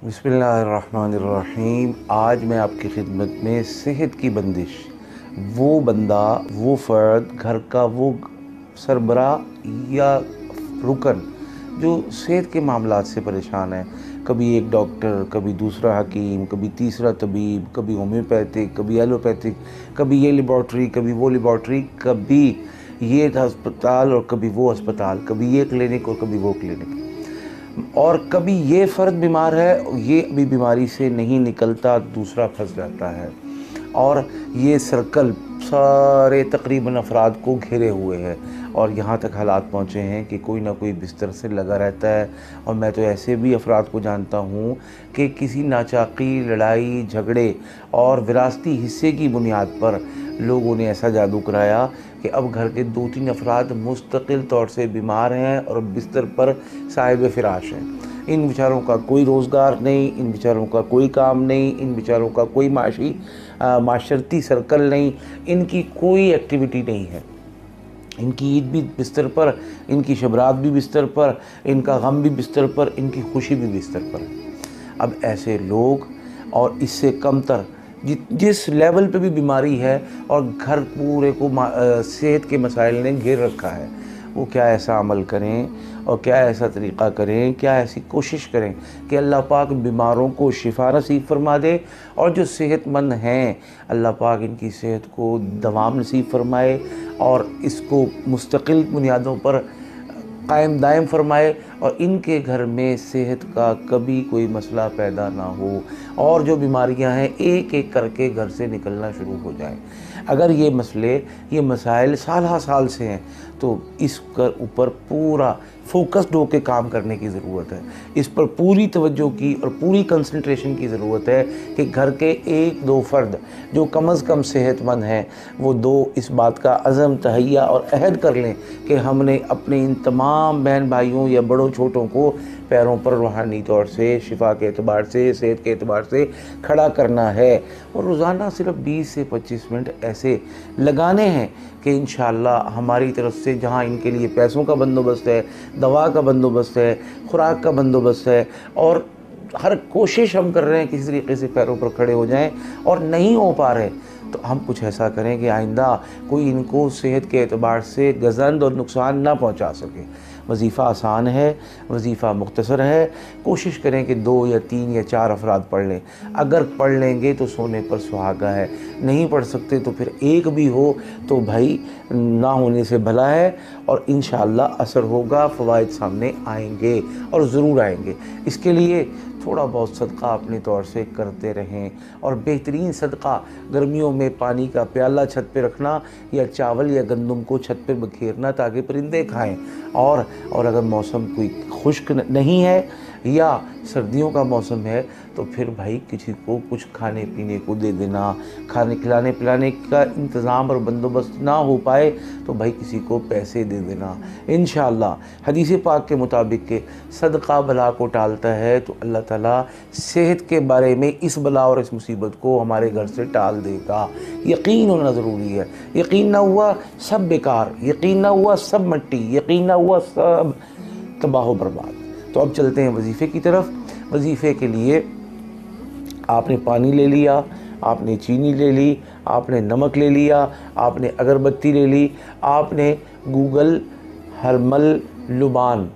बिस्मिल्लाहिर्रहमानिर्रहीम। आज मैं आपकी खिदमत में सेहत की बंदिश, वो बंदा, वो फ़र्द, घर का वो सरबरा या रुकन जो सेहत के मामलात से परेशान है। कभी एक डॉक्टर, कभी दूसरा हकीम, कभी तीसरा तबीब, कभी होम्योपैथिक, कभी एलोपैथिक, कभी ये लेबॉर्ट्री, कभी वो लेबॉर्ट्री, कभी ये अस्पताल और कभी वो अस्पताल, कभी ये क्लिनिक और कभी वो क्लिनिक, और कभी ये फ़र्द बीमार है, ये अभी बीमारी से नहीं निकलता, दूसरा फंस जाता है, और ये सर्कल सारे तकरीबन अफराद को घेरे हुए है। और यहाँ तक हालात पहुँचे हैं कि कोई ना कोई बिस्तर से लगा रहता है। और मैं तो ऐसे भी अफराद को जानता हूँ कि किसी नाचाकी, लड़ाई झगड़े और विरासती हिस्से की बुनियाद पर लोगों ने ऐसा जादू कराया कि अब घर के 2-3 अफराद मुस्तकिल तौर से बीमार हैं और बिस्तर पर साहिब फ़िराश हैं। इन बेचारों का कोई रोज़गार नहीं, इन बेचारों का कोई काम नहीं, इन बेचारों का कोई माशरती सर्कल नहीं, इनकी कोई एक्टिविटी नहीं है। इनकी ईद भी बिस्तर पर, इनकी शबरात भी बिस्तर पर, इनका गम भी बिस्तर पर, इनकी खुशी भी बिस्तर पर। अब ऐसे लोग और इससे कमतर जिस लेवल पे भी बीमारी है और घर पूरे को सेहत के मसाइल ने घेर रखा है, वो क्या ऐसा अमल करें और क्या ऐसा तरीक़ा करें, क्या ऐसी कोशिश करें कि अल्लाह पाक बीमारों को शिफा नसीब फरमा दे, और जो सेहतमंद हैं अल्लाह पाक इनकी सेहत को दवाम नसीब फरमाए और इसको मुस्तकिल बुनियादों पर कायम दायम फरमाए, और इनके घर में सेहत का कभी कोई मसला पैदा ना हो, और जो बीमारियां हैं एक एक करके घर से निकलना शुरू हो जाएं। अगर ये मसले, ये मसाइल साल साल से हैं तो इस ऊपर पूरा फोकस्ड होकर काम करने की ज़रूरत है। इस पर पूरी तवज्जो की और पूरी कंसंट्रेशन की ज़रूरत है कि घर के 1-2 फ़र्द जो कम अज़ कम सेहतमंद हैं, वो 2 इस बात का अज़म तहैया और अहद कर लें कि हमने अपने इन तमाम बहन भाइयों या बड़ों छोटों को पैरों पर रूहानी तौर से, शिफा के एतबार से, सेहत के एतबार से खड़ा करना है। और रोज़ाना सिर्फ 20 से 25 मिनट ऐसे लगाने हैं कि इंशाअल्लाह हमारी तरफ से जहाँ इनके लिए पैसों का बंदोबस्त है, दवा का बंदोबस्त है, खुराक का बंदोबस्त है, और हर कोशिश हम कर रहे हैं किसी तरीके से पैरों पर खड़े हो जाएं, और नहीं हो पा रहे तो हम कुछ ऐसा करें कि आइंदा कोई इनको सेहत के एतबार से गज़ंद और नुकसान ना पहुंचा सके। वजीफ़ा आसान है, वजीफ़ा मुख्तसर है। कोशिश करें कि 2 या 3 या 4 अफराद पढ़ लें। अगर पढ़ लेंगे तो सोने पर सुहागा है, नहीं पढ़ सकते तो फिर एक भी हो तो भाई ना होने से भला है, और इंशाअल्लाह असर होगा, फ़वाइद सामने आएंगे और ज़रूर आएंगे। इसके लिए थोड़ा बहुत सदका अपने तौर से करते रहें, और बेहतरीन सदका गर्मियों में पानी का प्याला छत पे रखना या चावल या गंदम को छत पे बखेरना ताकि परिंदे खाएं। और अगर मौसम कोई खुश्क नहीं है या सर्दियों का मौसम है तो फिर भाई किसी को कुछ खाने पीने को दे देना। खाने खिलाने पिलाने का इंतज़ाम और बंदोबस्त ना हो पाए तो भाई किसी को पैसे दे देना। इंशाअल्लाह हदीस पाक के मुताबिक के सदका बला को टालता है तो अल्लाह ताला सेहत के बारे में इस बला और इस मुसीबत को हमारे घर से टाल देगा। यकीन होना ज़रूरी है। यकीन ना हुआ सब बेकार, यकीन ना हुआ सब मट्टी, यकीन ना हुआ सब तबाह बर्बाद। तो अब चलते हैं वजीफ़े की तरफ। वजीफ़े के लिए आपने पानी ले लिया, आपने चीनी ले ली, आपने नमक ले लिया, आपने अगरबत्ती ले ली, आपने गूगल, हरमल, लुबान,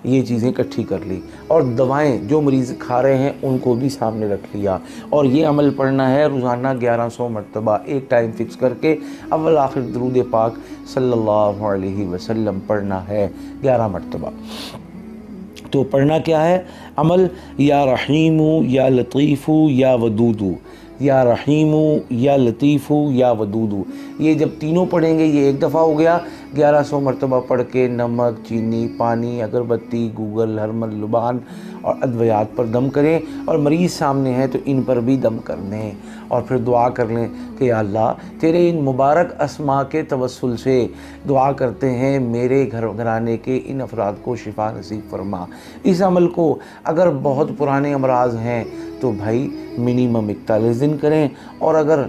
ये चीज़ें इकट्ठी कर ली, और दवाएं जो मरीज़ खा रहे हैं उनको भी सामने रख लिया। और ये अमल पढ़ना है रोज़ाना 1100 मरतबा, एक टाइम फ़िक्स करके अव्वल आखिर दरूद पाक सल्लल्लाहु अलैहि वसल्लम पढ़ना है 11 मरतबा। तो पढ़ना क्या है अमल? या रहीमु या लतीफ़ु या वदूदु, या रहीमु या लतीफ़ु या वदूदु। ये जब तीनों पढ़ेंगे, ये एक दफ़ा हो गया। 1100 मरतबा पढ़ के नमक, चीनी, पानी, अगरबत्ती, गूगल, हरमल, लुबान और अद्वियात पर दम करें, और मरीज़ सामने हैं तो इन पर भी दम कर लें, और फिर दुआ कर लें कि या अल्लाह तेरे इन मुबारक अस्मा के तवस्सुल से दुआ करते हैं मेरे घराने के इन अफराद को शिफा नसीब फरमा। इस अमल को अगर बहुत पुराने अमराज हैं तो भाई मिनिमम 41 दिन करें, और अगर